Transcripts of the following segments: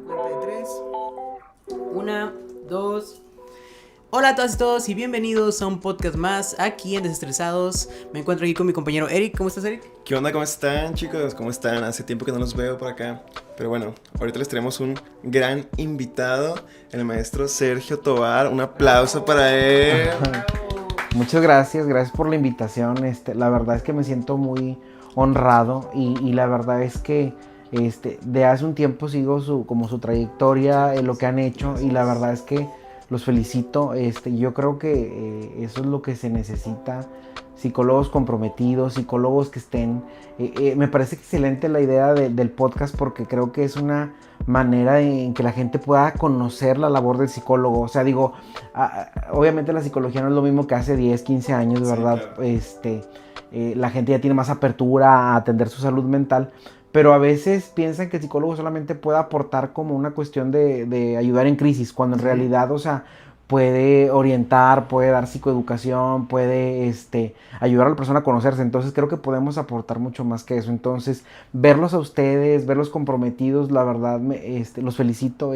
Cuenta de tres. Una, dos. Hola a todas y todos y bienvenidos a un podcast más aquí en Desestresados. Me encuentro aquí con mi compañero Eric. ¿Cómo estás, Eric? ¿Qué onda? ¿Cómo están, chicos? ¿Cómo están? Hace tiempo que no los veo por acá. Pero bueno, ahorita les tenemos un gran invitado, el maestro Sergio Tovar. Un aplauso para él. Muchas gracias, gracias por la invitación. La verdad es que me siento muy honrado y la verdad es que de hace un tiempo sigo su trayectoria, lo que han hecho y la verdad es que los felicito. Yo creo que eso es lo que se necesita. Psicólogos comprometidos, psicólogos que estén... me parece excelente la idea del podcast porque creo que es una manera en que la gente pueda conocer la labor del psicólogo. O sea, digo, obviamente la psicología no es lo mismo que hace 10, 15 años, de verdad. Sí, claro. La gente ya tiene más apertura a atender su salud mental, pero a veces piensan que el psicólogo solamente puede aportar como una cuestión de ayudar en crisis, cuando en realidad, o sea, puede orientar, puede dar psicoeducación, puede ayudar a la persona a conocerse. Entonces creo que podemos aportar mucho más que eso. Entonces verlos a ustedes, verlos comprometidos, la verdad los felicito.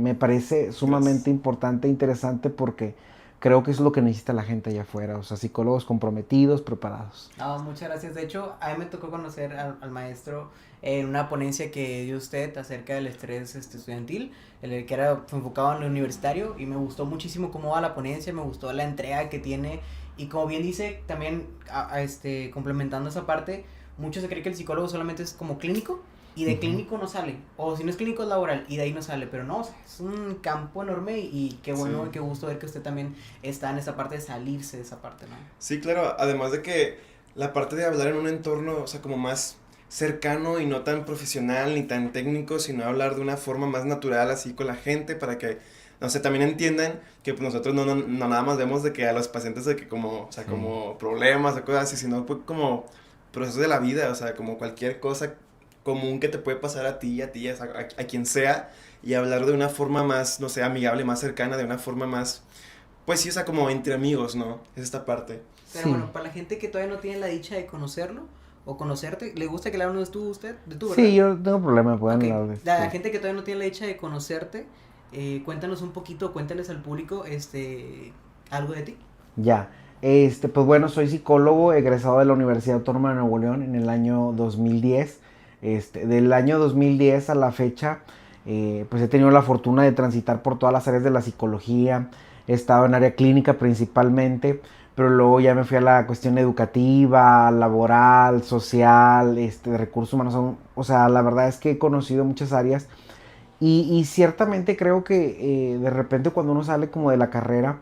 Me parece sumamente importante e interesante porque creo que es lo que necesita la gente allá afuera. O sea, psicólogos comprometidos, preparados. No, muchas gracias. De hecho, a mí me tocó conocer al maestro en una ponencia que dio usted acerca del estrés estudiantil, el que era enfocado en lo universitario, y me gustó muchísimo cómo va la ponencia, me gustó la entrega que tiene, y como bien dice, también complementando esa parte, mucho se cree que el psicólogo solamente es como clínico, y de clínico no sale, o si no es clínico es laboral, y de ahí no sale, pero no, o sea, es un campo enorme, y qué bueno, sí. Qué gusto ver que usted también está en esa parte de salirse de esa parte, ¿no? Sí, claro, además de que la parte de hablar en un entorno, o sea, como más cercano y no tan profesional ni tan técnico, sino hablar de una forma más natural así con la gente para que, no sé, también entiendan que pues, nosotros no nada más vemos de que a los pacientes de que como, o sea, sí, como problemas o cosas así, sino pues como procesos de la vida, o sea, como cualquier cosa común que te puede pasar a ti, a quien sea, y hablar de una forma más, no sé, amigable, más cercana, de una forma más, pues sí, o sea, como entre amigos, ¿no? Es esta parte. Pero Sí. bueno, para la gente que todavía no tiene la dicha de conocerlo o conocerte, ¿le gusta que le hables usted? De tú, ¿verdad? Sí, yo no tengo problema, pueden Okay. hablar de La gente que todavía no tiene la dicha de conocerte, cuéntanos un poquito, cuéntales al público algo de ti. Ya, pues bueno, soy psicólogo egresado de la Universidad Autónoma de Nuevo León en el año 2010. Del año 2010 a la fecha, pues he tenido la fortuna de transitar por todas las áreas de la psicología. He estado en área clínica principalmente, pero luego ya me fui a la cuestión educativa, laboral, social, de recursos humanos. O sea, la verdad es que he conocido muchas áreas y ciertamente creo que de repente cuando uno sale como de la carrera,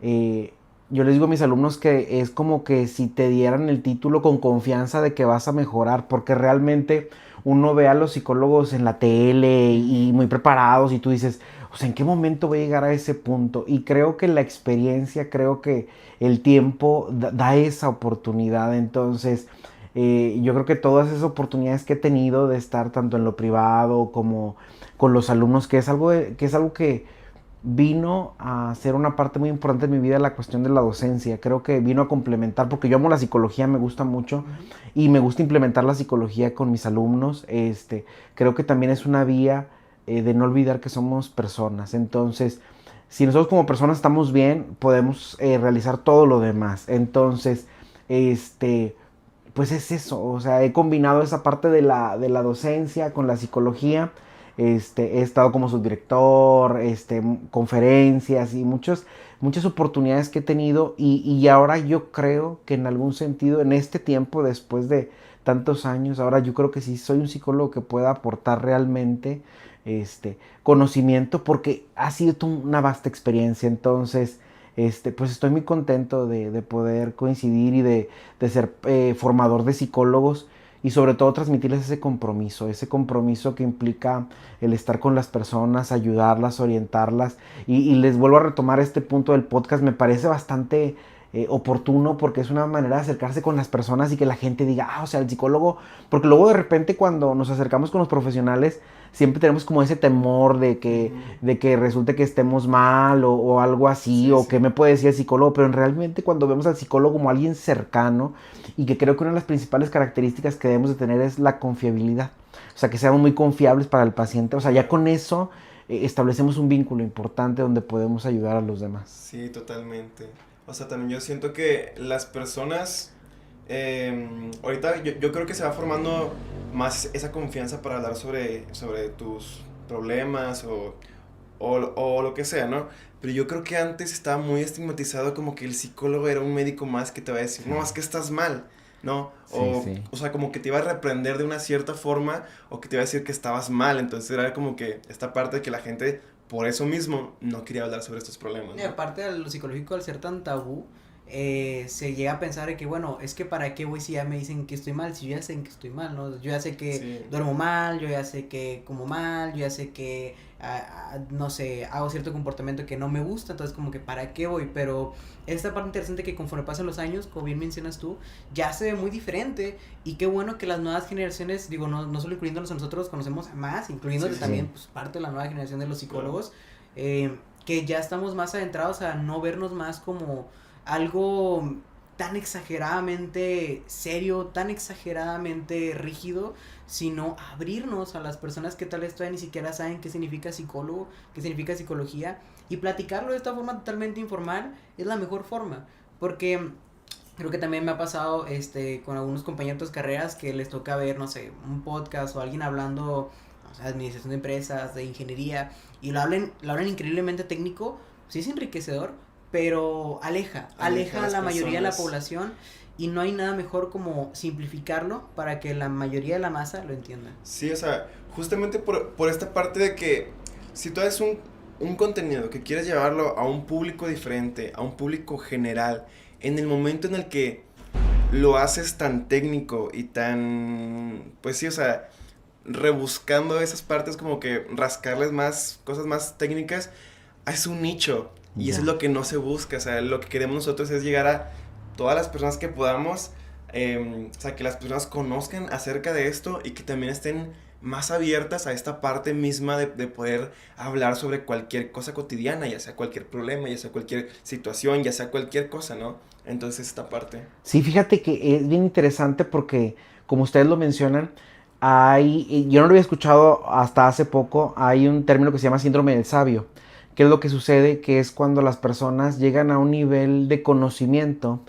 eh, yo les digo a mis alumnos que es como que si te dieran el título con confianza de que vas a mejorar, porque realmente uno ve a los psicólogos en la tele y muy preparados y tú dices, o sea, ¿en qué momento voy a llegar a ese punto? Y creo que la experiencia, creo que el tiempo da esa oportunidad. Entonces, yo creo que todas esas oportunidades que he tenido de estar tanto en lo privado como con los alumnos, que es algo que vino a ser una parte muy importante de mi vida, la cuestión de la docencia. Creo que vino a complementar, porque yo amo la psicología, me gusta mucho, y me gusta implementar la psicología con mis alumnos. Creo que también es una vía de no olvidar que somos personas. Entonces, si nosotros como personas estamos bien, podemos realizar todo lo demás. Entonces, pues es eso. O sea, he combinado esa parte de la docencia con la psicología. He estado como subdirector, conferencias y muchas oportunidades que he tenido y ahora yo creo que en algún sentido, en este tiempo, después de tantos años, ahora yo creo que sí soy un psicólogo que pueda aportar realmente conocimiento porque ha sido una vasta experiencia. Entonces, pues estoy muy contento de poder coincidir y de ser formador de psicólogos y sobre todo transmitirles ese compromiso que implica el estar con las personas, ayudarlas, orientarlas. Y les vuelvo a retomar este punto del podcast, me parece bastante oportuno porque es una manera de acercarse con las personas y que la gente diga, o sea, el psicólogo, porque luego de repente cuando nos acercamos con los profesionales, siempre tenemos como ese temor de que resulte que estemos mal o algo así, sí, o sí, que me puede decir el psicólogo, pero realmente cuando vemos al psicólogo como alguien cercano y que creo que una de las principales características que debemos de tener es la confiabilidad. o sea, que seamos muy confiables para el paciente. O sea, ya con eso establecemos un vínculo importante donde podemos ayudar a los demás. Sí, totalmente. O sea, también yo siento que las personas, ahorita yo creo que se va formando más esa confianza para hablar sobre tus problemas o lo que sea, ¿no? Pero yo creo que antes estaba muy estigmatizado como que el psicólogo era un médico más que te va a decir, no, es que estás mal, ¿no? O sea, como que te iba a reprender de una cierta forma o que te iba a decir que estabas mal. Entonces era como que esta parte de que la gente, por eso mismo, no quería hablar sobre estos problemas, Y ¿no? aparte de lo psicológico, al ser tan tabú, se llega a pensar de que, bueno, es que para qué voy si ya me dicen que estoy mal, si yo ya sé que estoy mal, ¿no? Yo ya sé que Sí. duermo mal, yo ya sé que como mal, yo ya sé que, no sé, hago cierto comportamiento que no me gusta, entonces como que para qué voy, pero esta parte interesante que conforme pasan los años, como bien mencionas tú, ya se ve muy diferente y qué bueno que las nuevas generaciones, digo, no solo incluyéndonos a nosotros, conocemos a más, incluyéndote Sí. también, pues parte de la nueva generación de los psicólogos, que ya estamos más adentrados a no vernos más como algo tan exageradamente serio, tan exageradamente rígido, sino abrirnos a las personas que tal vez todavía ni siquiera saben qué significa psicólogo, qué significa psicología, y platicarlo de esta forma totalmente informal es la mejor forma, porque creo que también me ha pasado con algunos compañeros de carreras que les toca ver, no sé, un podcast o alguien hablando, o sea, de administración de empresas, de ingeniería, y lo hablan increíblemente técnico, sí es enriquecedor, pero aleja a las la mayoría de la personas. población, y no hay nada mejor como simplificarlo para que la mayoría de la masa lo entienda. Sí, o sea, justamente por esta parte de que si tú haces un contenido que quieres llevarlo a un público diferente, a un público general, en el momento en el que lo haces tan técnico y tan, pues sí, o sea, rebuscando esas partes como que rascarles más, cosas más técnicas, es un nicho. Y eso Ya. es lo que no se busca, o sea, lo que queremos nosotros es llegar a todas las personas que podamos, o sea, que las personas conozcan acerca de esto y que también estén más abiertas a esta parte misma de poder hablar sobre cualquier cosa cotidiana, ya sea cualquier problema, ya sea cualquier situación, ya sea cualquier cosa, ¿no? Entonces esta parte. Sí, fíjate que es bien interesante porque, como ustedes lo mencionan, yo no lo había escuchado hasta hace poco, hay un término que se llama síndrome del sabio. ¿Qué es lo que sucede? Que es cuando las personas llegan a un nivel de conocimiento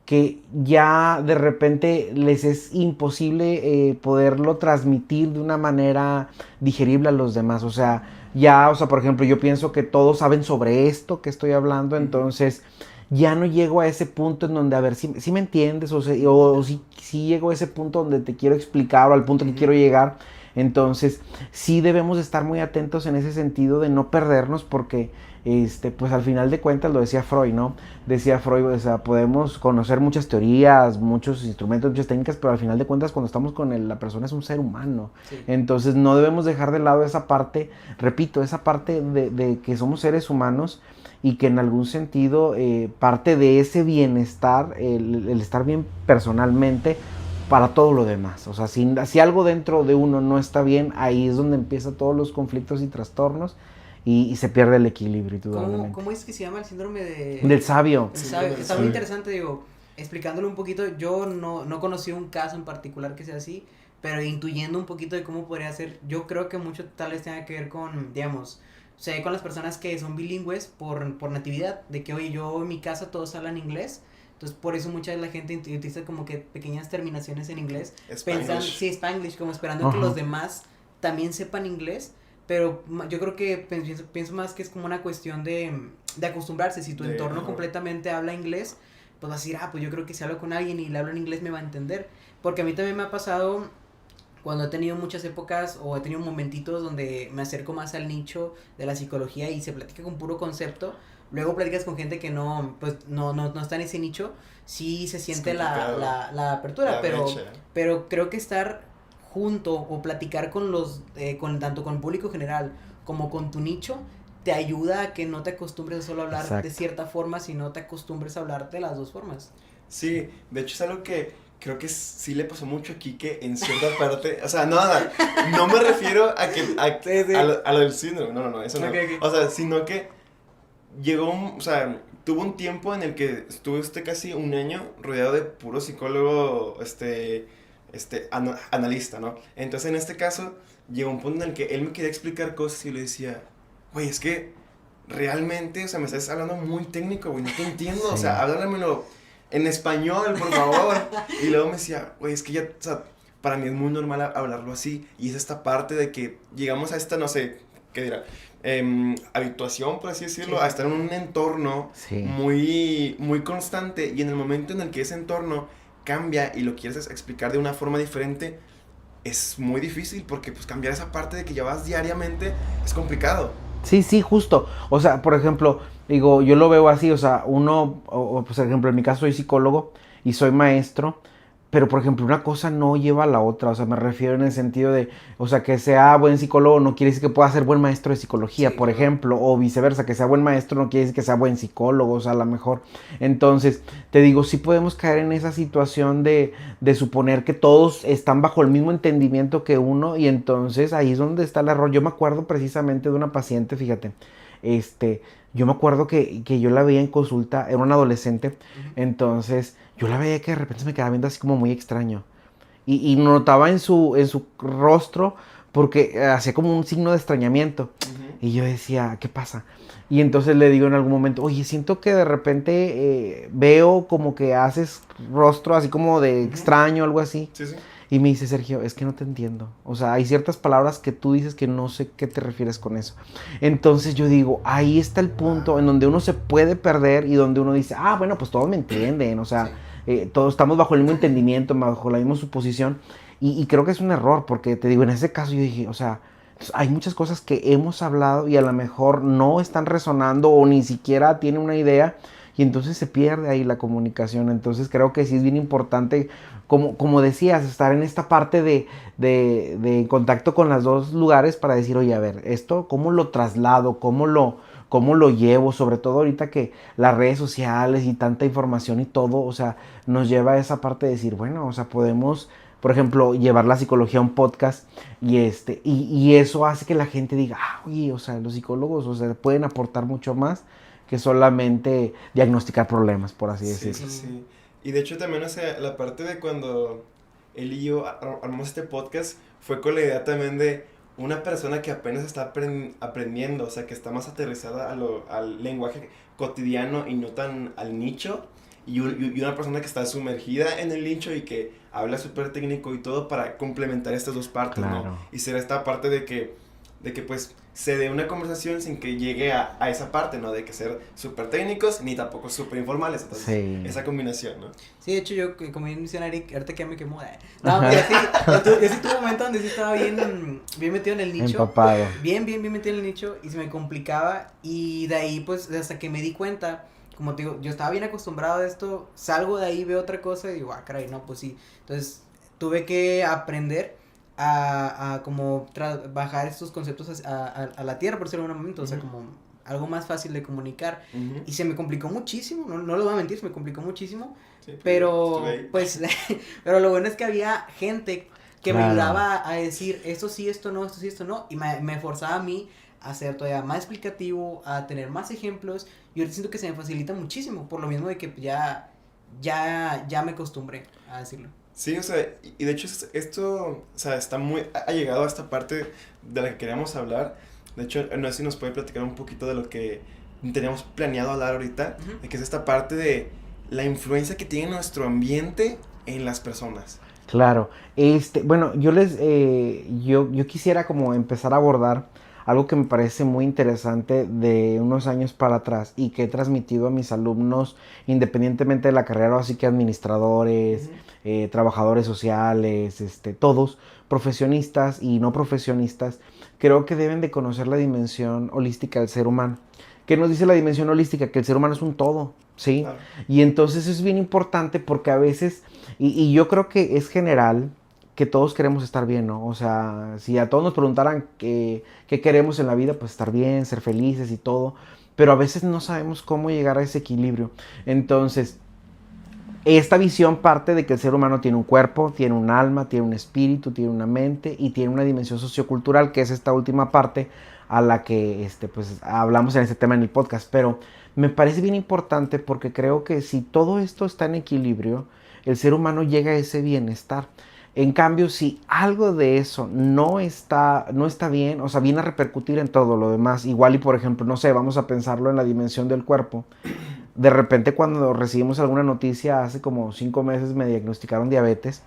que ya de repente les es imposible poderlo transmitir de una manera digerible a los demás. O sea, ya, o sea, por ejemplo, yo pienso que todos saben sobre esto que estoy hablando, entonces ya no llego a ese punto en donde, a ver, si me entiendes, o si llego a ese punto donde te quiero explicar o al punto que quiero llegar. Entonces, sí debemos estar muy atentos en ese sentido de no perdernos porque, pues al final de cuentas, lo decía Freud, ¿no? Decía Freud, o sea, podemos conocer muchas teorías, muchos instrumentos, muchas técnicas, pero al final de cuentas, cuando estamos con la persona es un ser humano. Sí. Entonces, no debemos dejar de lado esa parte, repito, esa parte de que somos seres humanos y que en algún sentido parte de ese bienestar, el estar bien personalmente, para todo lo demás. O sea, si algo dentro de uno no está bien, ahí es donde empiezan todos los conflictos y trastornos y se pierde el equilibrio, indudablemente. ¿Cómo es que se llama el síndrome Del sabio. Está muy Sí. interesante, digo, explicándolo un poquito, yo no conocí un caso en particular que sea así, pero intuyendo un poquito de cómo podría ser, yo creo que mucho tal vez tenga que ver con, digamos, o sea, con las personas que son bilingües por natividad, de que, oye, yo en mi casa todos hablan inglés, entonces por eso mucha de la gente utiliza como que pequeñas terminaciones en inglés, pensando, Spanglish. sí, Spanglish, como esperando que Ajá. los demás también sepan inglés, pero yo creo que pienso más que es como una cuestión de acostumbrarse. Si tu entorno Ajá. completamente habla inglés, pues vas a decir, pues yo creo que si hablo con alguien y le hablo en inglés me va a entender. Porque a mí también me ha pasado cuando he tenido muchas épocas o he tenido momentitos donde me acerco más al nicho de la psicología y se platica con puro concepto. Luego platicas con gente que no, pues no está en ese nicho, sí se siente complicado. la apertura, La pero, brecha. pero creo que estar junto o platicar con tanto con el público general como con tu nicho, te ayuda a que no te acostumbres a solo hablar Exacto. de cierta forma, sino te acostumbres a hablar de las dos formas. Sí, de hecho es algo que creo que sí le pasó mucho a Kike en cierta parte. O sea, no me refiero a que Sí. a lo del síndrome, no, eso no. Ok. O sea, sino que o sea, tuvo un tiempo en el que estuve casi un año rodeado de puro psicólogo, analista, ¿no? Entonces, en este caso, llegó un punto en el que él me quería explicar cosas y yo le decía, güey, es que realmente, o sea, me estás hablando muy técnico, güey, no te entiendo, Sí. o sea, háblamelo en español, por favor. Y luego me decía, güey, es que ya, o sea, para mí es muy normal hablarlo así. Y es esta parte de que llegamos a esta, no sé, ¿qué dirá? Habituación, por así decirlo, Sí. a estar en un entorno Sí. muy, muy constante. Y en el momento en el que ese entorno cambia y lo quieres explicar de una forma diferente, es muy difícil porque pues cambiar esa parte de que ya vas diariamente es complicado. Sí, sí, justo. O sea, por ejemplo, digo, yo lo veo así, o sea, pues, por ejemplo, en mi caso soy psicólogo y soy maestro, pero, por ejemplo, una cosa no lleva a la otra, o sea, me refiero en el sentido de, o sea, que sea buen psicólogo no quiere decir que pueda ser buen maestro de psicología, Sí, por claro. ejemplo, o viceversa, que sea buen maestro no quiere decir que sea buen psicólogo, o sea, a lo mejor. Entonces, te digo, sí podemos caer en esa situación de suponer que todos están bajo el mismo entendimiento que uno, y entonces ahí es donde está el error. Yo me acuerdo precisamente de una paciente, fíjate, yo me acuerdo que yo la veía en consulta, era una adolescente, Ujú. entonces yo la veía que de repente se me quedaba viendo así como muy extraño. Y notaba en su rostro porque hacía como un signo de extrañamiento. Ujú. Y yo decía, ¿qué pasa? Y entonces le digo en algún momento, oye, siento que de repente veo como que haces rostro así como de Ujú. extraño, algo así. Sí, sí. Y me dice, Sergio, es que no te entiendo. O sea, hay ciertas palabras que tú dices que no sé qué te refieres con eso. Entonces yo digo, ahí está el punto en donde uno se puede perder y donde uno dice, ah, bueno, pues todos me entienden. O sea, todos estamos bajo el mismo entendimiento, bajo la misma suposición. Y creo que es un error, porque te digo, en ese caso yo dije, o sea, hay muchas cosas que hemos hablado y a lo mejor no están resonando o ni siquiera tiene una idea. Y entonces se pierde ahí la comunicación. Entonces creo que sí es bien importante, como decías, estar en esta parte de contacto con los dos lugares para decir, oye, a ver, esto, ¿cómo lo traslado? ¿Cómo lo llevo? Sobre todo ahorita que las redes sociales y tanta información y todo, o sea, nos lleva a esa parte de decir, bueno, o sea, podemos, por ejemplo, llevar la psicología a un podcast y eso hace que la gente diga, ah, oye, o sea, los psicólogos, o sea, pueden aportar mucho más que solamente diagnosticar problemas, por así Sí, decirlo. sí, sí. Y de hecho también, o sea, la parte de cuando él y yo armamos este podcast fue con la idea también de una persona que apenas está aprendiendo, o sea, que está más aterrizada al lenguaje cotidiano y no tan al nicho, y una persona que está sumergida en el nicho y que habla súper técnico y todo para complementar estas dos partes, ¿no? Claro. Y será esta parte de que pues se dé una conversación sin que llegue a esa parte, ¿no? De que ser súper técnicos ni tampoco súper informales. Entonces, Sí. esa combinación, ¿no? Sí, de hecho yo, como bien menciona Eric, ahorita que ya me quemó. No, mira, sí, yo sí tuve un momento donde sí estaba bien metido en el nicho. Empapado. Bien metido en el nicho y se me complicaba. Y de ahí, pues, hasta que me di cuenta, como te digo, yo estaba bien acostumbrado a esto, salgo de ahí, veo otra cosa y digo, ah, caray, no, pues sí. Entonces, tuve que aprender a como bajar estos conceptos a la tierra, por decirlo en un momento, o sea, Ujú. como algo más fácil de comunicar. Ujú. Y se me complicó muchísimo, no lo voy a mentir, se me complicó muchísimo. Sí, pues, Pero, estuve ahí. pues, pero lo bueno es que había gente que me Claro. ayudaba a decir esto sí, esto no, esto sí, esto no. Y me forzaba a mí a ser todavía más explicativo, a tener más ejemplos. Y ahorita siento que se me facilita muchísimo, por lo mismo de que ya me acostumbré a decirlo. Sí, o sea, y de hecho esto, o sea, ha llegado a esta parte de la que queríamos hablar. De hecho, no sé si nos puede platicar un poquito de lo que teníamos planeado hablar ahorita, Ujú. de que es esta parte de la influencia que tiene nuestro ambiente en las personas. Claro, bueno, yo quisiera como empezar a abordar algo que me parece muy interesante de unos años para atrás y que he transmitido a mis alumnos independientemente de la carrera, así que administradores, Ujú. trabajadores sociales, todos, profesionistas y no profesionistas, creo que deben de conocer la dimensión holística del ser humano. ¿Qué nos dice la dimensión holística? Que el ser humano es un todo, ¿sí? Claro. Y entonces es bien importante porque a veces, y yo creo que es general, que todos queremos estar bien, ¿no? O sea, si a todos nos preguntaran qué queremos en la vida, pues estar bien, ser felices y todo, pero a veces no sabemos cómo llegar a ese equilibrio. Entonces, esta visión parte de que el ser humano tiene un cuerpo, tiene un alma, tiene un espíritu, tiene una mente y tiene una dimensión sociocultural, que es esta última parte a la que pues, hablamos en este tema en el podcast. Pero me parece bien importante porque creo que si todo esto está en equilibrio, el ser humano llega a ese bienestar. En cambio, si algo de eso no está bien, o sea, viene a repercutir en todo lo demás. Igual y, por ejemplo, no sé, vamos a pensarlo en la dimensión del cuerpo. De repente cuando recibimos alguna noticia, hace como 5 meses me diagnosticaron diabetes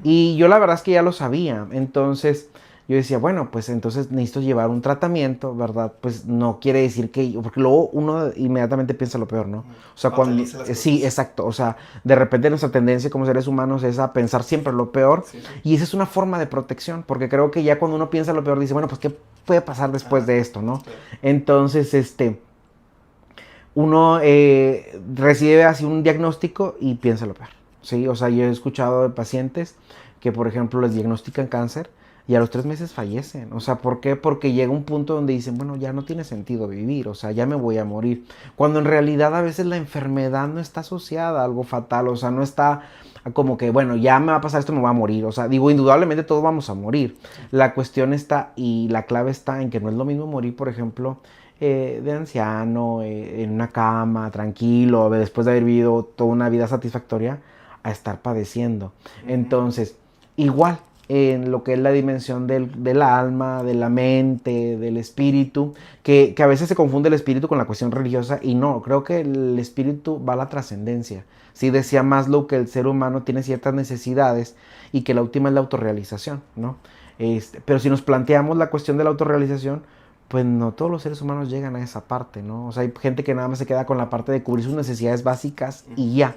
y yo la verdad es que ya lo sabía. Entonces yo decía, bueno, pues entonces necesito llevar un tratamiento, ¿verdad? Pues no quiere decir que, porque luego uno inmediatamente piensa lo peor, ¿no? O sea, cuando, Fataliza las cosas. sí, exacto, o sea, de repente nuestra tendencia como seres humanos es a pensar siempre lo peor, Sí, sí. y esa es una forma de protección, porque creo que ya cuando uno piensa lo peor dice, bueno, pues ¿qué puede pasar después de esto, no? Claro. Entonces, uno recibe así un diagnóstico y piensa lo peor, ¿sí? O sea, yo he escuchado de pacientes que, por ejemplo, les diagnostican cáncer y a los 3 meses fallecen. O sea, ¿por qué? Porque llega un punto donde dicen, bueno, ya no tiene sentido vivir, o sea, ya me voy a morir. Cuando en realidad a veces la enfermedad no está asociada a algo fatal, o sea, no está como que, bueno, ya me va a pasar esto, me voy a morir. O sea, digo, indudablemente todos vamos a morir. La cuestión está, y la clave está en que no es lo mismo morir, por ejemplo, de anciano, en una cama, tranquilo, después de haber vivido toda una vida satisfactoria, a estar padeciendo. Entonces, igual, en lo que es la dimensión del alma, de la mente, del espíritu, que a veces se confunde el espíritu con la cuestión religiosa, y no, creo que el espíritu va a la trascendencia. Sí, decía Maslow que el ser humano tiene ciertas necesidades y que la última es la autorrealización, ¿no? Pero si nos planteamos la cuestión de la autorrealización, pues no todos los seres humanos llegan a esa parte, ¿no? O sea, hay gente que nada más se queda con la parte de cubrir sus necesidades básicas y ya.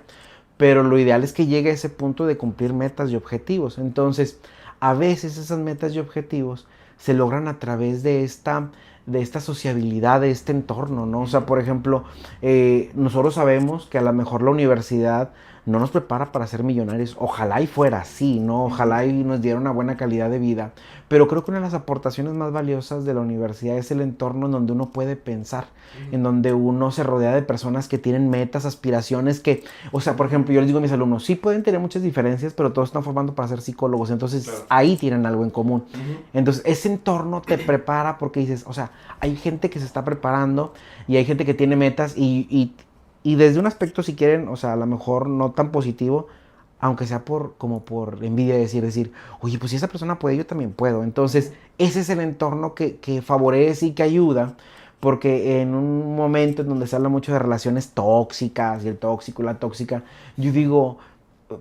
Pero lo ideal es que llegue a ese punto de cumplir metas y objetivos. Entonces, a veces esas metas y objetivos se logran a través de esta sociabilidad, de este entorno, ¿no? O sea, por ejemplo, nosotros sabemos que a lo mejor la universidad no nos prepara para ser millonarios. Ojalá y fuera así, ¿no? Ojalá y nos diera una buena calidad de vida. Pero creo que una de las aportaciones más valiosas de la universidad es el entorno en donde uno puede pensar, en donde uno se rodea de personas que tienen metas, aspiraciones, que, o sea, por ejemplo, yo les digo a mis alumnos, sí pueden tener muchas diferencias, pero todos están formando para ser psicólogos, entonces Claro. ahí tienen algo en común. Entonces, ese entorno te prepara porque dices, o sea, hay gente que se está preparando y hay gente que tiene metas y desde un aspecto, si quieren, o sea, a lo mejor no tan positivo, aunque sea como por envidia, decir, oye, pues si esa persona puede, yo también puedo. Entonces, ese es el entorno que favorece y que ayuda, porque en un momento en donde se habla mucho de relaciones tóxicas y el tóxico y la tóxica, yo digo,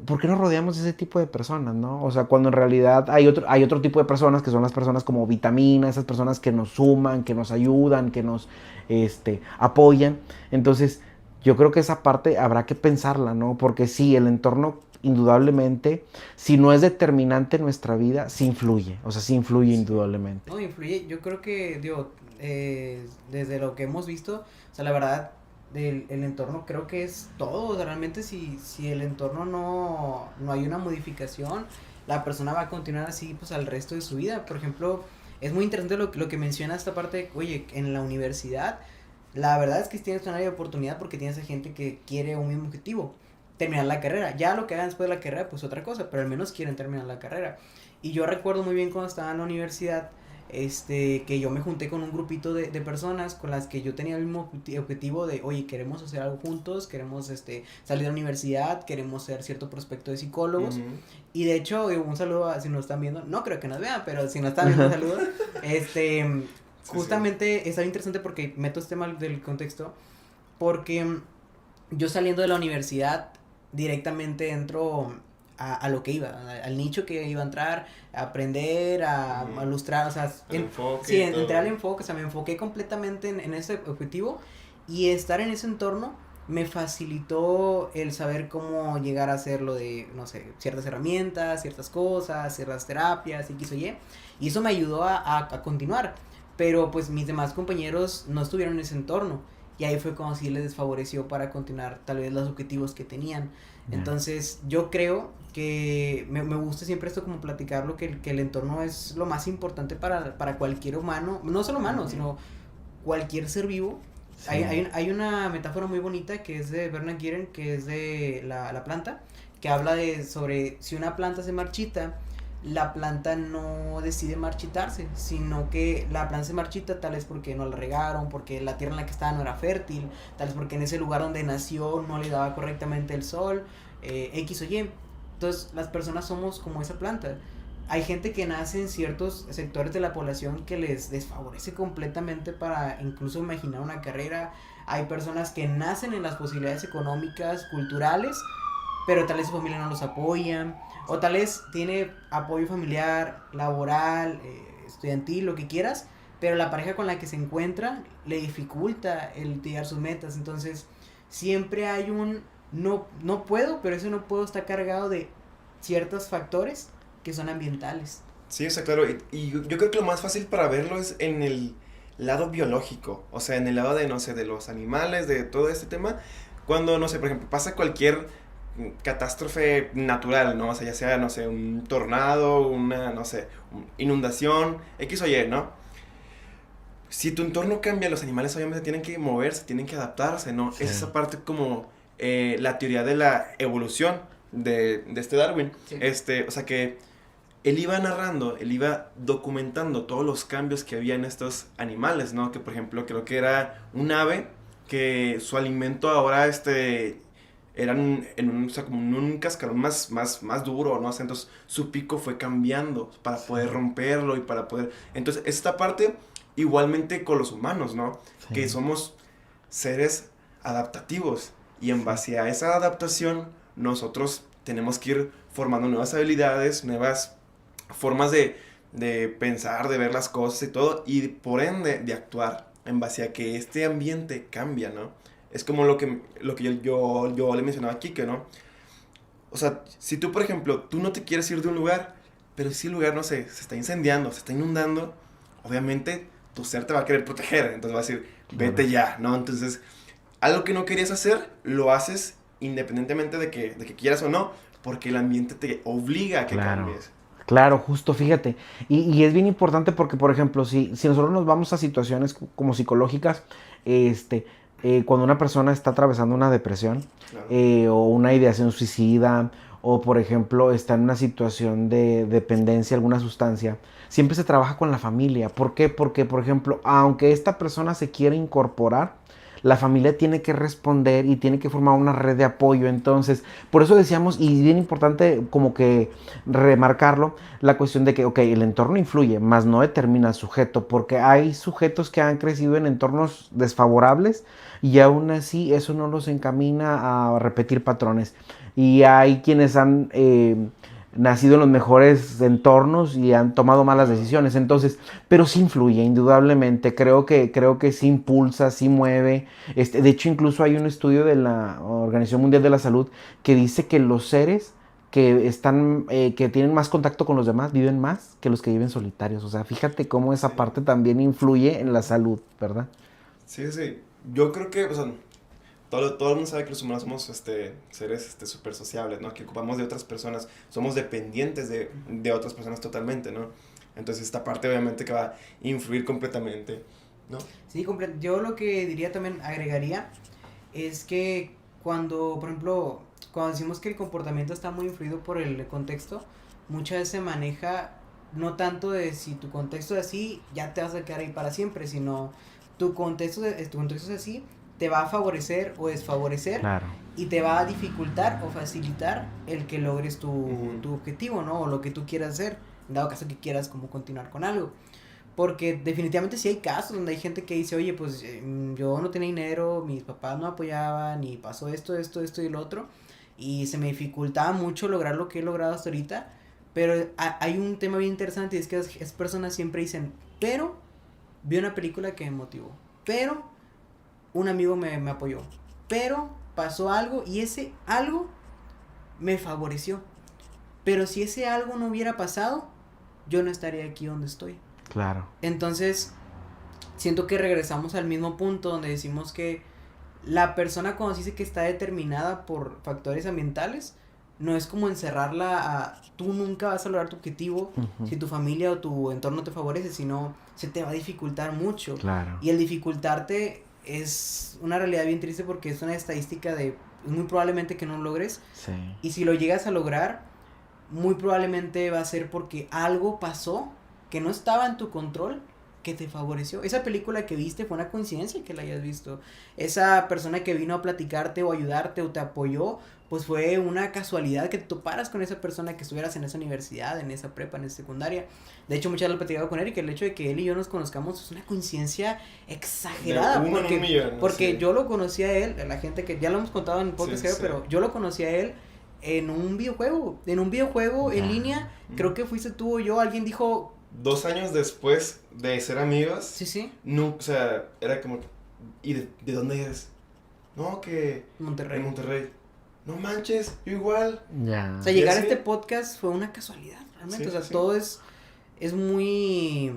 ¿por qué nos rodeamos de ese tipo de personas, no? O sea, cuando en realidad hay otro tipo de personas que son las personas como vitamina, esas personas que nos suman, que nos ayudan, que nos apoyan. Entonces, yo creo que esa parte habrá que pensarla, ¿no? Porque sí, el entorno indudablemente, si no es determinante en nuestra vida, sí influye, o sea, sí influye indudablemente. No, influye, yo creo que, digo, desde lo que hemos visto, o sea, la verdad, el entorno creo que es todo, o sea, realmente si el entorno no hay una modificación, la persona va a continuar así, pues, al resto de su vida. Por ejemplo, es muy interesante lo que menciona esta parte, oye, en la universidad, la verdad es que tienes una área de oportunidad porque tienes a gente que quiere un mismo objetivo, terminar la carrera. Ya lo que hagan después de la carrera, pues otra cosa, pero al menos quieren terminar la carrera. Y yo recuerdo muy bien cuando estaba en la universidad, que yo me junté con un grupito de personas con las que yo tenía el mismo objetivo de, oye, queremos hacer algo juntos, queremos salir de la universidad, queremos ser cierto prospecto de psicólogos. Y de hecho, un saludo si nos están viendo, no creo que nos vean, pero si nos están viendo, un saludo. Justamente está interesante porque meto este tema del contexto, porque yo saliendo de la universidad directamente entro a lo que iba, al nicho que iba a entrar, a aprender, a ilustrar, o sea, enfoque, entré al enfoque, o sea, me enfoqué completamente en ese objetivo, y estar en ese entorno me facilitó el saber cómo llegar a hacer lo de, no sé, ciertas herramientas, ciertas cosas, ciertas terapias, X o Y, y eso me ayudó a continuar, pero pues mis demás compañeros no estuvieron en ese entorno, y ahí fue como si les desfavoreció para continuar tal vez los objetivos que tenían. Entonces yo creo que me gusta siempre esto como platicarlo, que el entorno es lo más importante para cualquier humano, no solo humano, sino cualquier ser vivo. Sí. Hay una metáfora muy bonita que es de Bernard Gieren, que es de la planta, que habla sobre si una planta se marchita, la planta no decide marchitarse, sino que la planta se marchita tal vez porque no la regaron, porque la tierra en la que estaba no era fértil, tal vez porque en ese lugar donde nació no le daba correctamente el sol, X o Y. Entonces, las personas somos como esa planta. Hay gente que nace en ciertos sectores de la población que les desfavorece completamente para incluso imaginar una carrera. Hay personas que nacen en las posibilidades económicas, culturales, pero tal vez su familia no los apoya, o tal vez tiene apoyo familiar, laboral, estudiantil, lo que quieras, pero la pareja con la que se encuentra le dificulta el llegar a sus metas. Entonces, siempre hay un no puedo, pero ese no puedo está cargado de ciertos factores que son ambientales. Sí, o sea, claro, y yo creo que lo más fácil para verlo es en el lado biológico, o sea, en el lado de, no sé, de los animales, de todo este tema, cuando, no sé, por ejemplo, pasa cualquier catástrofe natural, ¿no? O sea, ya sea, no sé, un tornado, una, no sé, inundación, X o Y, ¿no? Si tu entorno cambia, los animales obviamente tienen que moverse, tienen que adaptarse, ¿no? Sí. Es esa parte como la teoría de la evolución de este Darwin. Sí. O sea que él iba narrando, él iba documentando todos los cambios que había en estos animales, ¿no? Que por ejemplo creo que era un ave que su alimento ahora eran en un, o sea, como en un cascarón más duro, ¿no? O sea, entonces su pico fue cambiando para poder romperlo y para poder... Entonces esta parte igualmente con los humanos, ¿no? Sí. Que somos seres adaptativos y en base a esa adaptación nosotros tenemos que ir formando nuevas habilidades, nuevas formas de pensar, de ver las cosas y todo, y por ende de actuar en base a que este ambiente cambia, ¿no? Es como lo que yo le mencionaba a Kike, ¿no? O sea, si tú, por ejemplo, tú no te quieres ir de un lugar, pero si el lugar, no sé, se está incendiando, se está inundando, obviamente tu ser te va a querer proteger, entonces va a decir, vete ya, ¿no? Entonces, algo que no querías hacer, lo haces independientemente de que quieras o no, porque el ambiente te obliga a que cambies. Claro, justo, fíjate. Y es bien importante porque, por ejemplo, si nosotros nos vamos a situaciones como psicológicas, cuando una persona está atravesando una depresión, Claro. O una ideación suicida, o por ejemplo está en una situación de dependencia a alguna sustancia, siempre se trabaja con la familia. ¿Por qué? Porque, por ejemplo, aunque esta persona se quiera incorporar, la familia tiene que responder y tiene que formar una red de apoyo. Entonces, por eso decíamos, y es bien importante como que remarcarlo, la cuestión de que, ok, el entorno influye, más no determina el sujeto, porque hay sujetos que han crecido en entornos desfavorables y aún así eso no los encamina a repetir patrones. Y hay quienes han nacido en los mejores entornos y han tomado malas decisiones. Entonces, pero sí influye, indudablemente. Creo que sí impulsa, sí mueve. De hecho, incluso hay un estudio de la Organización Mundial de la Salud que dice que los seres que tienen más contacto con los demás viven más que los que viven solitarios. O sea, fíjate cómo esa parte también influye en la salud, ¿verdad? Sí, sí. Yo creo que, o sea, todo el mundo sabe que los humanos somos seres súper sociables, ¿no? Que ocupamos de otras personas, somos dependientes de otras personas totalmente, ¿no? Entonces esta parte obviamente que va a influir completamente, ¿no? Sí, yo lo que diría también, agregaría, es que cuando, por ejemplo, cuando decimos que el comportamiento está muy influido por el contexto, muchas veces se maneja no tanto de si tu contexto es así, ya te vas a quedar ahí para siempre, sino tu contexto es así, te va a favorecer o desfavorecer, Claro. y te va a dificultar o facilitar el que logres tu objetivo, ¿no? O lo que tú quieras hacer, en dado caso que quieras como continuar con algo. Porque definitivamente sí hay casos donde hay gente que dice, oye, pues yo no tenía dinero, mis papás no apoyaban, y pasó esto y lo otro, y se me dificultaba mucho lograr lo que he logrado hasta ahorita. Pero hay un tema bien interesante, y es que esas personas siempre dicen, pero vi una película que me motivó, pero un amigo me apoyó, pero pasó algo y ese algo me favoreció. Pero si ese algo no hubiera pasado, yo no estaría aquí donde estoy. Claro. Entonces, siento que regresamos al mismo punto donde decimos que la persona, cuando se dice que está determinada por factores ambientales, no es como encerrarla a tú nunca vas a lograr tu objetivo si tu familia o tu entorno te favorece, sino se te va a dificultar mucho. Claro. Y el dificultarte es una realidad bien triste, porque es una estadística de muy probablemente que no lo logres. Sí. Y si lo llegas a lograr, muy probablemente va a ser porque algo pasó que no estaba en tu control, que te favoreció. Esa película que viste fue una coincidencia que la hayas visto. Esa persona que vino a platicarte o ayudarte o te apoyó, pues fue una casualidad que te toparas con esa persona, que estuvieras en esa universidad, en esa prepa, en esa secundaria. De hecho, muchas veces lo he platicado con Eric, el hecho de que él y yo nos conozcamos es una coincidencia exagerada. De uno en un millón, porque sí. yo lo conocí a él, la gente que ya lo hemos contado en el podcast, Sí, creo, sí. pero yo lo conocí a él en un videojuego. En línea, creo que fuiste tú o yo, alguien dijo... 2 años después de ser amigos, Sí. no, o sea, era como, ¿y de dónde eres? No, que Monterrey. en Monterrey. No manches, yo igual. Ya. O sea, llegar a Sí. este podcast fue una casualidad, realmente. Sí, O sea, sí. todo es muy...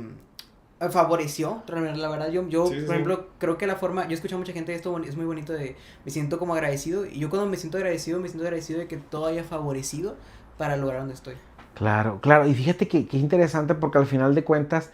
favoreció, realmente, la verdad. Yo Sí, sí, por ejemplo, creo que la forma... Yo he escuchado a mucha gente de esto, es muy bonito de... Me siento como agradecido. Y yo cuando me siento agradecido de que todo haya favorecido para lograr donde estoy. Claro, claro. Y fíjate que interesante porque al final de cuentas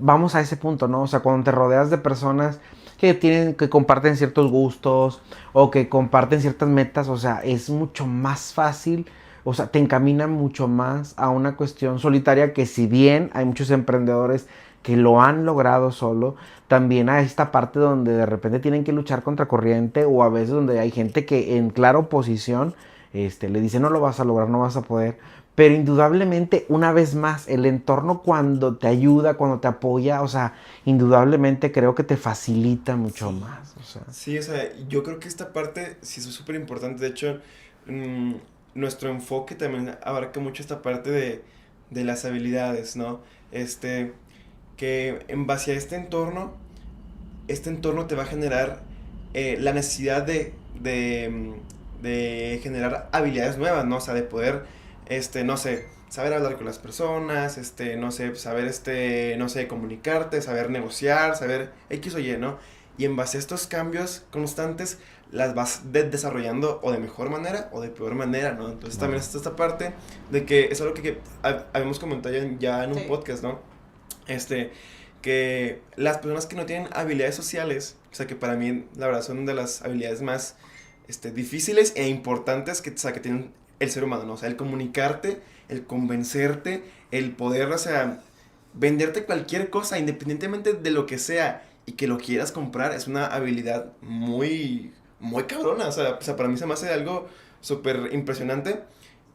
vamos a ese punto, ¿no? O sea, cuando te rodeas de personas que comparten ciertos gustos o que comparten ciertas metas, o sea, es mucho más fácil, o sea, te encamina mucho más a una cuestión solitaria que si bien hay muchos emprendedores que lo han logrado solo, también a esta parte donde de repente tienen que luchar contra corriente o a veces donde hay gente que en clara oposición le dice no lo vas a lograr, no vas a poder. Pero indudablemente, una vez más, el entorno cuando te ayuda, cuando te apoya, o sea, indudablemente creo que te facilita mucho Sí. más. O sea. Sí, o sea, yo creo que esta parte sí es súper importante. De hecho, nuestro enfoque también abarca mucho esta parte de las habilidades, ¿no? Que en base a este entorno te va a generar la necesidad de generar habilidades nuevas, ¿no? O sea, de poder, no sé, saber hablar con las personas, no sé, saber, no sé, comunicarte, saber negociar, saber X o Y, ¿no? Y en base a estos cambios constantes, las vas desarrollando o de mejor manera o de peor manera, ¿no? Entonces también está esta parte de que es algo que habíamos comentado ya en un Sí. podcast, ¿no? Que las personas que no tienen habilidades sociales, o sea, que para mí, la verdad, son de las habilidades más difíciles e importantes que, o sea, que tienen el ser humano, ¿no? O sea, el comunicarte, el convencerte, el poder, o sea, venderte cualquier cosa, independientemente de lo que sea, y que lo quieras comprar, es una habilidad muy, muy cabrona, o sea, para mí se me hace algo súper impresionante,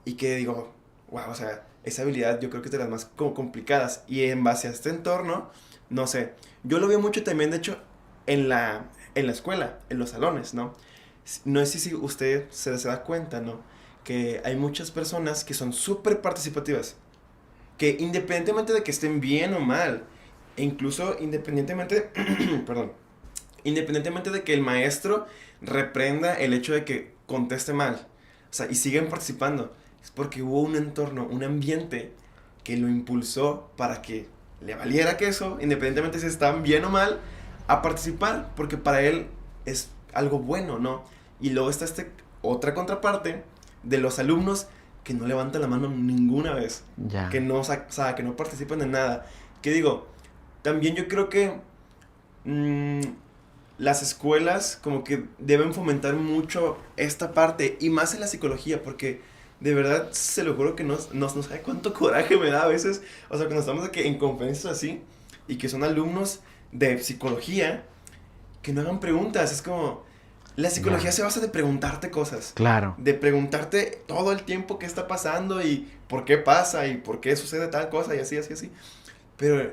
y que digo, wow, o sea, esa habilidad yo creo que es de las más como complicadas, y en base a este entorno, no sé, yo lo veo mucho también, de hecho, en la escuela, en los salones, ¿no? No sé si usted se da cuenta, ¿no? Que hay muchas personas que son súper participativas, que independientemente de que estén bien o mal, e incluso independientemente, perdón, independientemente de que el maestro reprenda el hecho de que conteste mal, o sea, y siguen participando, es porque hubo un entorno, un ambiente que lo impulsó para que le valiera queso, independientemente si están bien o mal, a participar, porque para él es algo bueno, ¿no? Y luego está otra contraparte de los alumnos que no levantan la mano ninguna vez, Ya. que no, o sea, que no participan en nada. Que digo, también yo creo que las escuelas como que deben fomentar mucho esta parte, y más en la psicología, porque de verdad se lo juro que no sabe cuánto coraje me da a veces, o sea, cuando estamos en conferencias así, y que son alumnos de psicología, que no hagan preguntas, es como, la psicología se basa de preguntarte cosas. Claro. De preguntarte todo el tiempo qué está pasando y por qué pasa y por qué sucede tal cosa y así. Pero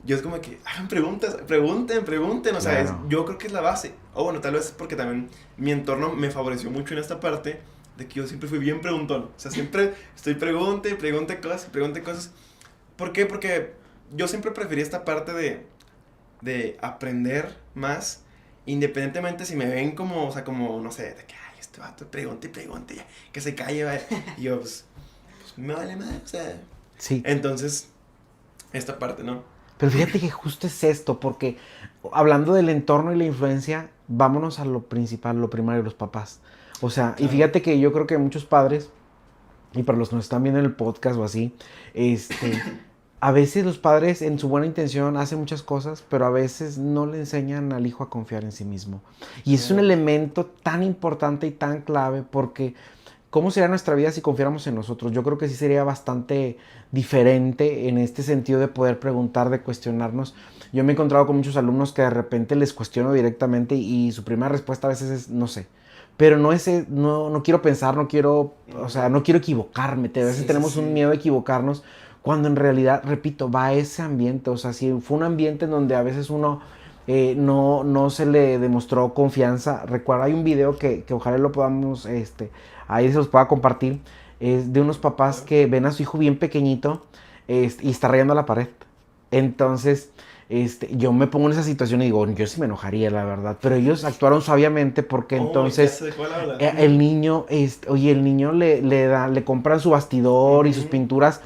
yo es como que hagan preguntas, pregunten, o sea, Claro. yo creo que es la base. O bueno, tal vez porque también mi entorno me favoreció mucho en esta parte de que yo siempre fui bien preguntón. O sea, siempre estoy pregunte cosas. ¿Por qué? Porque yo siempre preferí esta parte de aprender más, independientemente si me ven como, o sea, como, no sé, de que, ay, este vato pregunte, ya, que se calle, ¿vale? Y yo, pues me vale más, o sea. Sí. Entonces, esta parte, ¿no? Pero fíjate que justo es esto, porque hablando del entorno y la influencia, vámonos a lo principal, lo primario, los papás. O sea, Claro. y fíjate que yo creo que muchos padres, y para los que nos están viendo en el podcast o así, a veces los padres en su buena intención hacen muchas cosas, pero a veces no le enseñan al hijo a confiar en sí mismo. Y es un elemento tan importante y tan clave porque ¿cómo sería nuestra vida si confiáramos en nosotros? Yo creo que sí sería bastante diferente en este sentido de poder preguntar, de cuestionarnos. Yo me he encontrado con muchos alumnos que de repente les cuestiono directamente y su primera respuesta a veces es no sé. Pero no quiero pensar, no quiero, o sea, no quiero equivocarme. A veces tenemos un miedo a equivocarnos cuando en realidad, repito, va a ese ambiente. O sea, si fue un ambiente en donde a veces uno no se le demostró confianza. Recuerda, hay un video que ojalá lo podamos, ahí se los pueda compartir. Es de unos papás que ven a su hijo bien pequeñito y está rayando la pared. Entonces, yo me pongo en esa situación y digo, yo sí me enojaría, la verdad. Pero ellos actuaron sabiamente porque entonces el niño, el niño le compran su bastidor y sus pinturas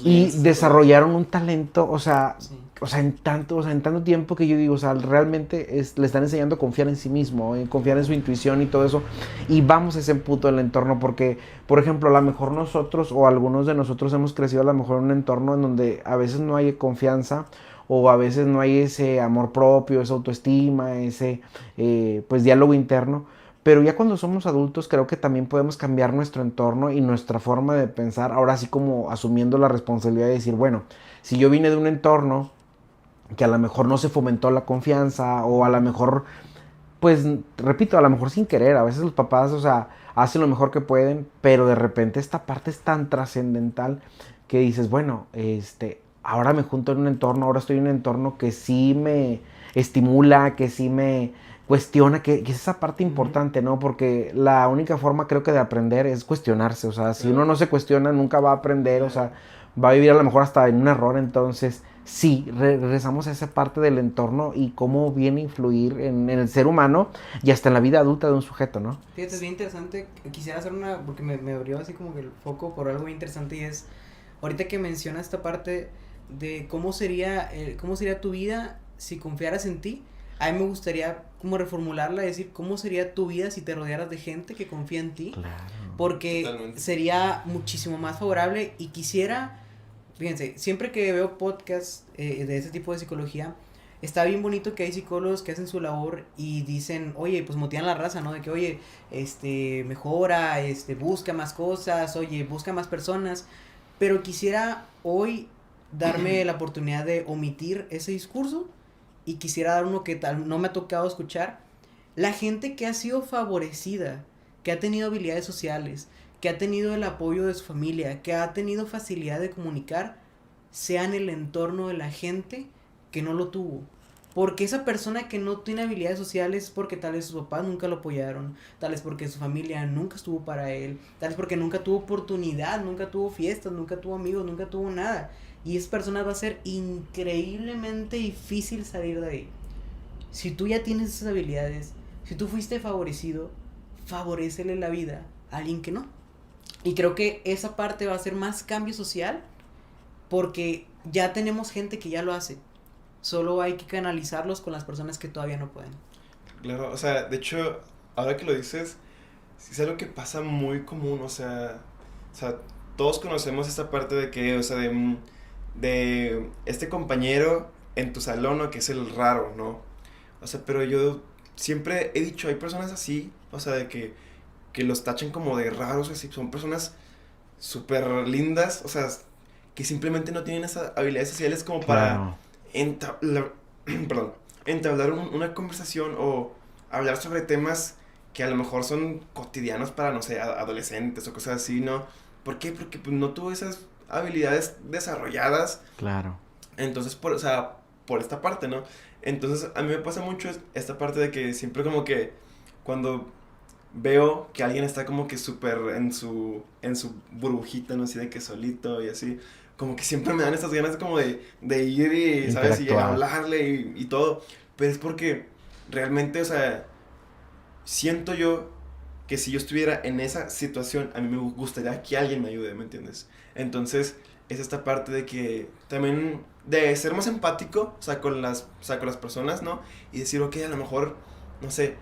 y desarrollaron un talento, o sea, en tanto tiempo que yo digo, o sea, realmente le están enseñando a confiar en sí mismo, confiar en su intuición y todo eso. Y vamos a ese punto del entorno porque, por ejemplo, a lo mejor nosotros o algunos de nosotros hemos crecido a lo mejor en un entorno en donde a veces no hay confianza o a veces no hay ese amor propio, esa autoestima, ese pues diálogo interno. Pero ya cuando somos adultos creo que también podemos cambiar nuestro entorno y nuestra forma de pensar, ahora sí como asumiendo la responsabilidad de decir, bueno, si yo vine de un entorno que a lo mejor no se fomentó la confianza o a lo mejor, pues repito, a lo mejor sin querer, a veces los papás, o sea, hacen lo mejor que pueden, pero de repente esta parte es tan trascendental que dices, bueno, ahora me junto en un entorno, ahora estoy en un entorno que sí me estimula, que sí me cuestiona, que es esa parte importante, ¿no? Porque la única forma creo que de aprender es cuestionarse, o sea, si uno no se cuestiona nunca va a aprender, o sea, va a vivir a lo mejor hasta en un error. Entonces sí, regresamos a esa parte del entorno y cómo viene a influir en el ser humano y hasta en la vida adulta de un sujeto, ¿no? Fíjate, es bien interesante, quisiera hacer porque me abrió así como que el foco por algo bien interesante y es, ahorita que menciona esta parte de cómo sería tu vida si confiaras en ti, a mí me gustaría como reformularla, decir cómo sería tu vida si te rodearas de gente que confía en ti, Claro. porque Totalmente. sería muchísimo más favorable y quisiera, fíjense, siempre que veo podcasts de ese tipo de psicología, está bien bonito que hay psicólogos que hacen su labor y dicen, oye, pues motivan a la raza, ¿no? De que, oye, mejora, busca más cosas, oye, busca más personas, pero quisiera hoy darme la oportunidad de omitir ese discurso y quisiera dar uno que tal no me ha tocado escuchar. La gente que ha sido favorecida, que ha tenido habilidades sociales, que ha tenido el apoyo de su familia, que ha tenido facilidad de comunicar, sea en el entorno de la gente que no lo tuvo. Porque esa persona que no tiene habilidades sociales es porque tal vez sus papás nunca lo apoyaron, tal vez porque su familia nunca estuvo para él, tal vez porque nunca tuvo oportunidad, nunca tuvo fiestas, nunca tuvo amigos, nunca tuvo nada. Y esa persona va a ser increíblemente difícil salir de ahí. Si tú ya tienes esas habilidades, si tú fuiste favorecido, favorécele la vida a alguien que no. Y creo que esa parte va a ser más cambio social porque ya tenemos gente que ya lo hace. Solo hay que canalizarlos con las personas que todavía no pueden. Claro, o sea, de hecho, ahora que lo dices, sí es algo que pasa muy común, o sea, todos conocemos esta parte de que, o sea, de este compañero en tu salón, ¿no? Que es el raro, ¿no? O sea, pero yo siempre he dicho, hay personas así, o sea, que los tachan como de raros, así, son personas súper lindas, o sea, que simplemente no tienen esas habilidades sociales como para Claro. entablar, perdón, entablar una conversación o hablar sobre temas que a lo mejor son cotidianos para, no sé, adolescentes o cosas así, ¿no? ¿Por qué? Porque pues, no tuvo esas habilidades desarrolladas. Claro. Entonces, o sea, por esta parte, ¿no? Entonces, a mí me pasa mucho esta parte de que siempre como que cuando veo que alguien está como que súper en su burbujita, ¿no? Así de que solito y así, como que siempre me dan estas ganas como de ir y, ¿sabes? Y Interactuar. hablarle y todo. Pero es porque realmente, o sea, siento yo que si yo estuviera en esa situación, a mí me gustaría que alguien me ayude, ¿me entiendes? Entonces, es esta parte de que también de ser más empático, o sea, con las personas, ¿no? Y decir, ok, a lo mejor, no sé,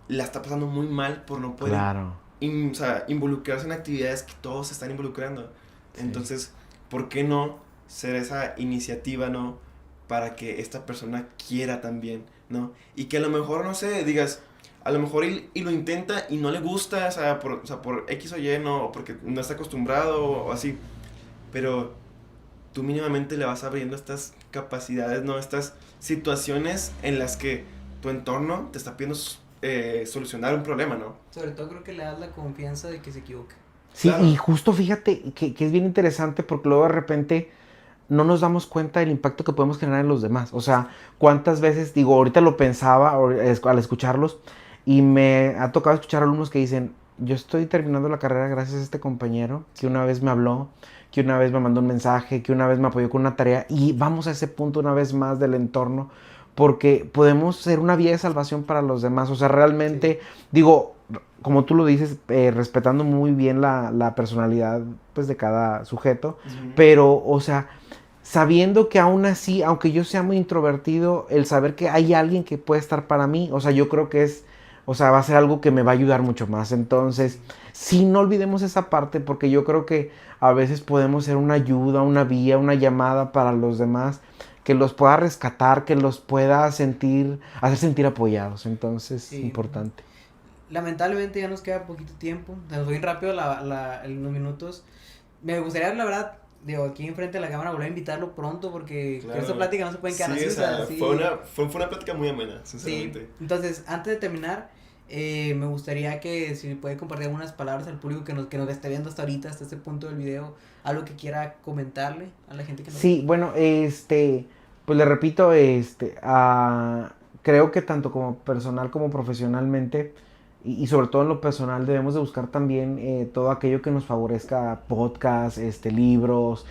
la está pasando muy mal por no poder Claro. o sea, involucrarse en actividades que todos se están involucrando. Sí. Entonces, ¿por qué no ser esa iniciativa, ¿no? Para que esta persona quiera también, ¿no? Y que a lo mejor, no sé, digas, a lo mejor y lo intenta y no le gusta, o sea, por X o Y, ¿no? O porque no está acostumbrado o así. Pero tú mínimamente le vas abriendo estas capacidades, ¿no? Estas situaciones en las que tu entorno te está pidiendo solucionar un problema, ¿no? Sobre todo creo que le das la confianza de que se equivoque. Sí, Claro. y justo fíjate que es bien interesante porque luego de repente no nos damos cuenta del impacto que podemos generar en los demás. O sea, cuántas veces, digo, ahorita lo pensaba al escucharlos y me ha tocado escuchar alumnos que dicen, yo estoy terminando la carrera gracias a este compañero que una vez me habló, que una vez me mandó un mensaje, que una vez me apoyó con una tarea y vamos a ese punto una vez más del entorno porque podemos ser una vía de salvación para los demás. O sea, realmente, digo, como tú lo dices, respetando muy bien la personalidad pues, de cada sujeto, pero, o sea, sabiendo que aún así, aunque yo sea muy introvertido, el saber que hay alguien que puede estar para mí, o sea, yo creo que es, o sea, va a ser algo que me va a ayudar mucho más. Entonces, sí, no olvidemos esa parte, porque yo creo que a veces podemos ser una ayuda, una vía, una llamada para los demás, que los pueda rescatar, que los pueda sentir, hacer sentir apoyados. Entonces, Sí. importante. Lamentablemente ya nos queda poquito tiempo, se nos fue bien rápido los minutos. Me gustaría, la verdad, digo, aquí enfrente de la cámara volver a invitarlo pronto porque Claro. esta plática no se pueden quedar Sí, así. o sea, sí. fue una plática muy amena, Sí, sinceramente. entonces, antes de terminar, me gustaría que si puede compartir algunas palabras al público que nos esté viendo hasta ahorita, hasta este punto del video, algo que quiera comentarle a la gente que nos Sí, bueno, pues le repito, creo que tanto como personal como profesionalmente, y sobre todo en lo personal, debemos de buscar también todo aquello que nos favorezca, podcasts, libros.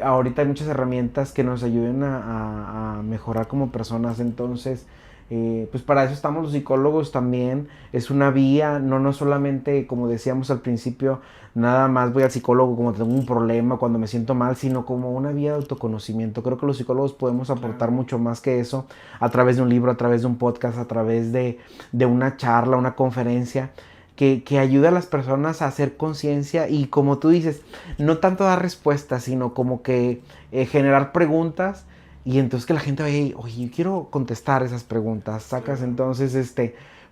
Ahorita hay muchas herramientas que nos ayuden a mejorar como personas, entonces, pues para eso estamos los psicólogos también. Es una vía, no solamente, como decíamos al principio, nada más voy al psicólogo como tengo un problema, cuando me siento mal, sino como una vía de autoconocimiento. Creo que los psicólogos podemos aportar mucho más que eso a través de un libro, a través de un podcast, a través de una charla, una conferencia. Que ayuda a las personas a hacer conciencia y como tú dices, no tanto dar respuestas, sino como que generar preguntas y entonces que la gente vaya, oye, yo quiero contestar esas preguntas, sacas. Entonces,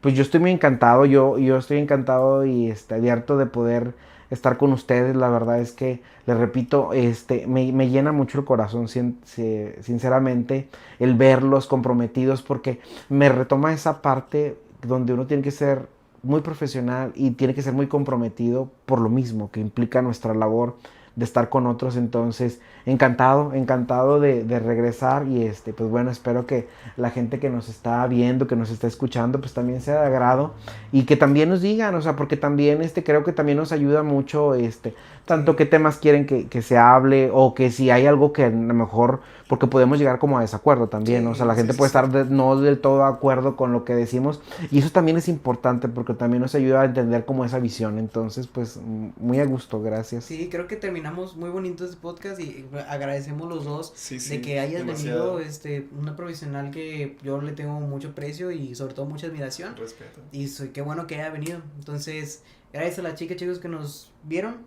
pues yo estoy muy encantado, yo estoy encantado y abierto de poder estar con ustedes. La verdad es que, les repito, me llena mucho el corazón, sinceramente, el verlos comprometidos, porque me retoma esa parte donde uno tiene que ser muy profesional y tiene que ser muy comprometido por lo mismo que implica nuestra labor de estar con otros. Entonces, encantado de regresar y pues bueno, espero que la gente que nos está viendo, que nos está escuchando, pues también sea de agrado y que también nos digan, o sea, porque también creo que también nos ayuda mucho tanto qué temas quieren que se hable o que si hay algo que a lo mejor, porque podemos llegar como a desacuerdo también, Sí, o sea, la gente sí, puede sí. estar no del todo de acuerdo con lo que decimos y eso también es importante porque también nos ayuda a entender como esa visión. Entonces, pues muy a gusto, gracias. Sí, creo que terminamos muy bonito este podcast y agradecemos los dos Sí, sí, de que hayas demasiado. venido, una profesional que yo le tengo mucho precio y sobre todo mucha admiración Respeto. y qué bueno que haya venido. Entonces, gracias a las chicas, chicos que nos vieron,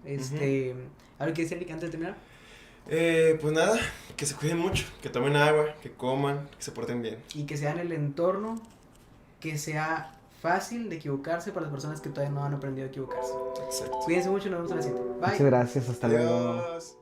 algo que decir antes de terminar. Pues nada, que se cuiden mucho, que tomen agua, que coman, que se porten bien. Y que sea en el entorno que sea fácil de equivocarse para las personas que todavía no han aprendido a equivocarse. Exacto. Cuídense mucho y nos vemos en la siguiente. Bye. Muchas gracias, hasta luego. Adiós.